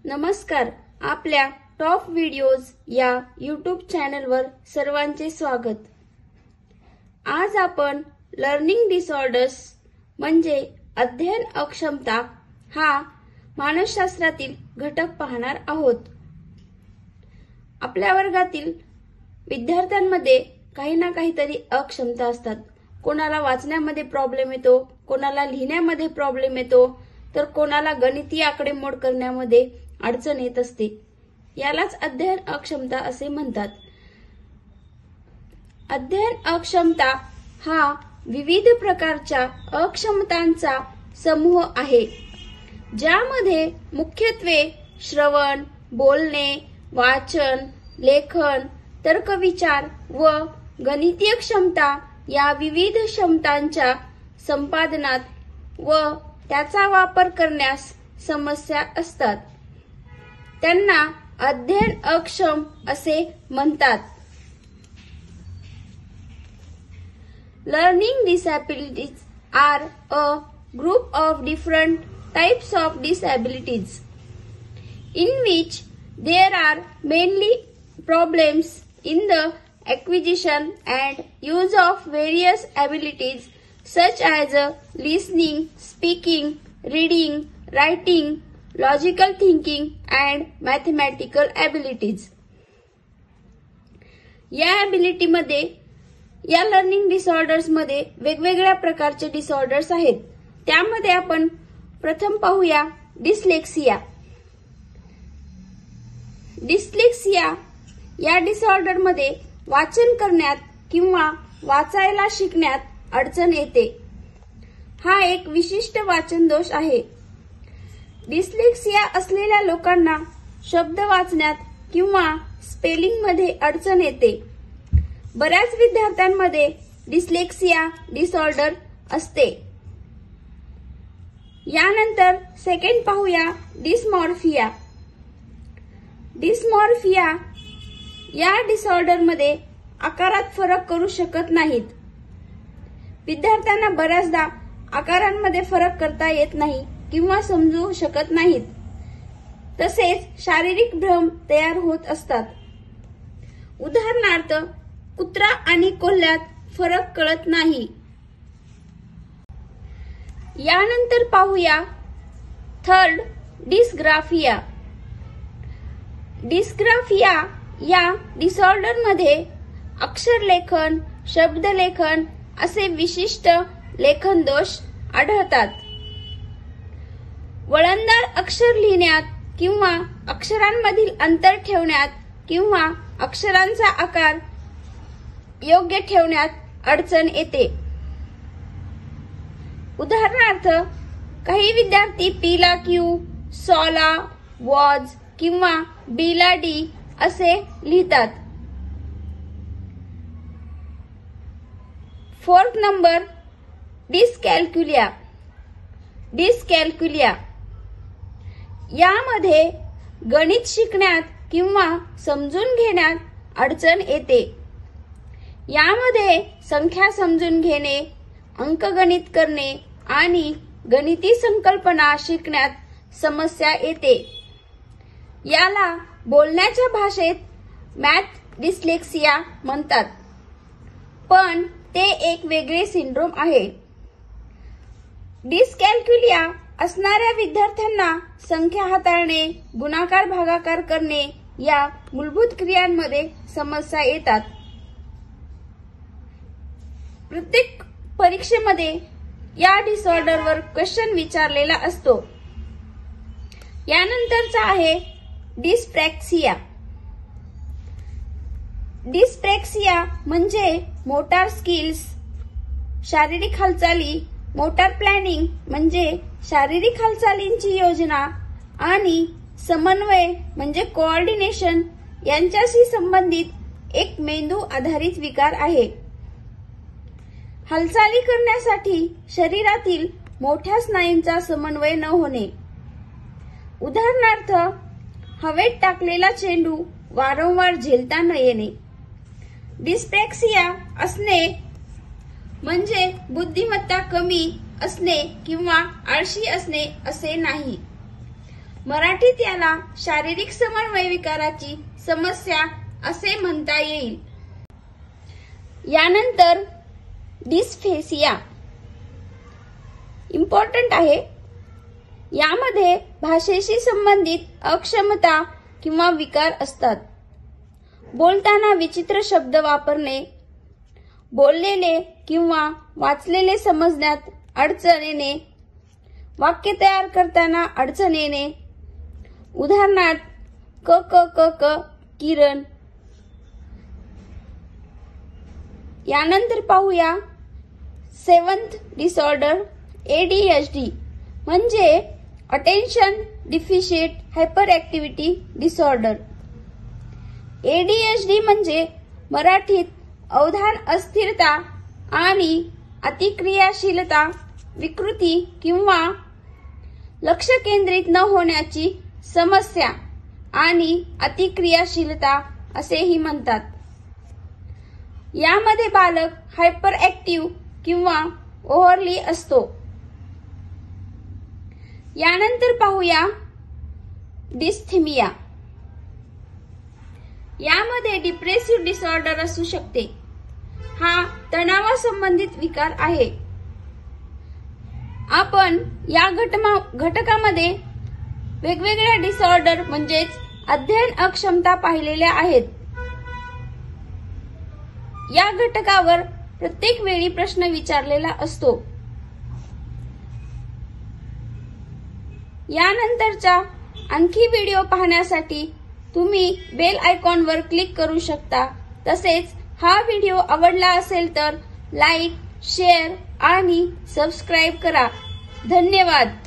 नमस्कार. आपल्या top videos या यूट्यूब चॅनलवर सर्वांचे स्वागत. आज आपण लर्निंग डिसऑर्डर्स म्हणजे अध्ययन अक्षमता हा मानसशास्त्रातील घटक पाहणार आहोत. आपल्या वर्गातील विद्यार्थ्यांमध्ये काही ना काहीतरी अक्षमता असतात. कोणाला वाचण्यामध्ये प्रॉब्लेम येतो, कोणाला लिहिण्यामध्ये प्रॉब्लेम येतो, तर कोणाला गणितीय आकडेमोड करण्यामध्ये अडचण येत असते. यालाच अध्ययन अक्षमता असे म्हणतात. अध्ययन अक्षमता हा विविध प्रकारच्या अक्षमतांचा समूह आहे, ज्यामध्ये मुख्यत्वे श्रवण, बोलणे, वाचन, लेखन, तर्कविचार व गणितीय क्षमता या विविध क्षमतांच्या संपादनात व त्याचा वापर करण्यास समस्या असतात. त्यांना अध्ययन अक्षम असे म्हणतात. Learning disabilities are a group of different types of disabilities in which there are mainly problems in the acquisition and use of various abilities such as listening, speaking, reading, writing, logical thinking and mathematical abilities. या learning disorders मध्ये वेगवेगळ्या प्रकारचे disorders आहेत. त्यामध्ये आपण प्रथम पाहूया dyslexia. Dyslexia या डिसऑर्डर मध्ये वाचन करण्यात किंवा वाचायला शिकण्यात अडचण येते. हा एक विशिष्ट वाचन दोष आहे. डिस्लेक्सिया असलेल्या लोकांना शब्द वाचण्यात किंवा स्पेलिंग मध्ये अडचण येते. बऱ्याच विद्यार्थ्यांमध्ये डिस्लेक्सिया डिसऑर्डर असते. यानंतर सेकंड पाहूया डिस्मॉर्फिया. डिस्मॉर्फिया या डिसऑर्डर मध्ये आकारात फरक करू शकत नाहीत. विद्यार्थ्यांना बऱ्याचदा आकारांमध्ये फरक करता येत नाही किंवा समजू शकत नाहीत. तसेच शारीरिक भ्रम तयार होत असतात. उदाहरणार्थ, कुत्रा आणि कोल्ह्यात फरक कळत नाही. यानंतर पाहूया थर्ड डिस्ग्राफिया. डिस्ग्राफिया या डिसऑर्डर मध्ये अक्षरलेखन, शब्दलेखन असे विशिष्ट लेखन दोष आढळतात. वळणदार अक्षर लिहिण्यात किंवा अक्षरांमधील अंतर ठेवण्यात किंवा अक्षरांचा आकार योग्य ठेवण्यात अडचण येते. उदाहरणार्थ, काही विद्यार्थी पी ला क्यू, सॉ ला वॉज किंवा डी ला डी असे लिहितात. Fourth number dyscalculia. डिस्कॅल्क्युलिया यामध्ये गणित शिकण्यात किंवा समजून घेण्यात अडचण येते. यामध्ये संख्या समजून घेणे, अंकगणित करणे आणि गणिती संकल्पना शिकण्यात समस्या येते. याला बोलण्याच्या भाषेत मॅथ डिस्लेक्सिया म्हणतात, पण ते एक वेगळे सिंड्रोम आहे. डिस्कॅल्क्युलिया असणाऱ्या विद्यार्थ्यांना संख्या हाताळणे, गुणाकार भागाकार करणे या मूलभूत क्रियांमध्ये समस्या येतात. प्रत्येक परीक्षेमध्ये या डिसऑर्डरवर क्वेश्चन विचारलेला असतो. यानंतरचा आहे डिस्प्रॅक्सिया. डिस्प्रॅक्सिया म्हणजे मोटार स्किल्स, शारीरिक हालचाली, मोटार प्लॅनिंग म्हणजे शारीरिक हालचालींची योजना आणि समन्वय म्हणजे कोऑर्डिनेशन यांच्याशी संबंधित एक मेंदू आधारित विकार आहे. हालचाली करण्यासाठी शरीरातील मोठ्या स्नायूंचा समन्वय न होणे. उदाहरणार्थ, हवेत टाकलेला चेंडू वारंवार झेलता न येणे. डिस्प्रॅक्सिया असणे म्हणजे बुद्धिमत्ता कमी असणे किंवा आळशी असणे असे नाही. मराठीत याला शारीरिक समन्वय विकाराची समस्या असे म्हणता येईल. यानंतर डिस्फेसिया इम्पॉर्टंट आहे. यामध्ये भाषेशी संबंधित अक्षमता किंवा विकार असतात. बोलताना विचित्र शब्द वापरणे, बोललेले किंवा वाचलेले समजण्यात अडचण येणे, वाक्य तयार करताना अडचण येणे, उदाहरणार्थ क क क क किरण. यानंतर पाहूया 7th डिसऑर्डर ADHD म्हणजे attention deficit hyper activity disorder. ADHD म्हणजे मराठीत अवधान अस्थिरता आणि अतिक्रियाशीलता विकृती किंवा लक्ष केंद्रित न होण्याची समस्या आणि अतिक्रियाशीलता असेही म्हणतात. यामध्ये बालक हायपर ऍक्टिव्ह किंवा ओव्हरली असतो. यानंतर पाहूया डिस्थेमिया. यामध्ये डिप्रेसिव्ह डिसऑर्डर असू शकते. हा तणावासंबंधित विकार आहे. आपण या घटकामध्ये वेगवेगळ्या डिसऑर्डर म्हणजेच अध्ययन अक्षमता पाहिलेल्या आहेत. या घटकावर प्रत्येक वेळी प्रश्न विचारलेला असतो. यानंतरचा आणखी व्हिडिओ पाहण्यासाठी तुम्ही बेल आयकॉनवर क्लिक करू शकता. तसेच हा व्हिडिओ आवडला असेल तर लाईक, शेअर आणि सबस्क्राईब करा. धन्यवाद.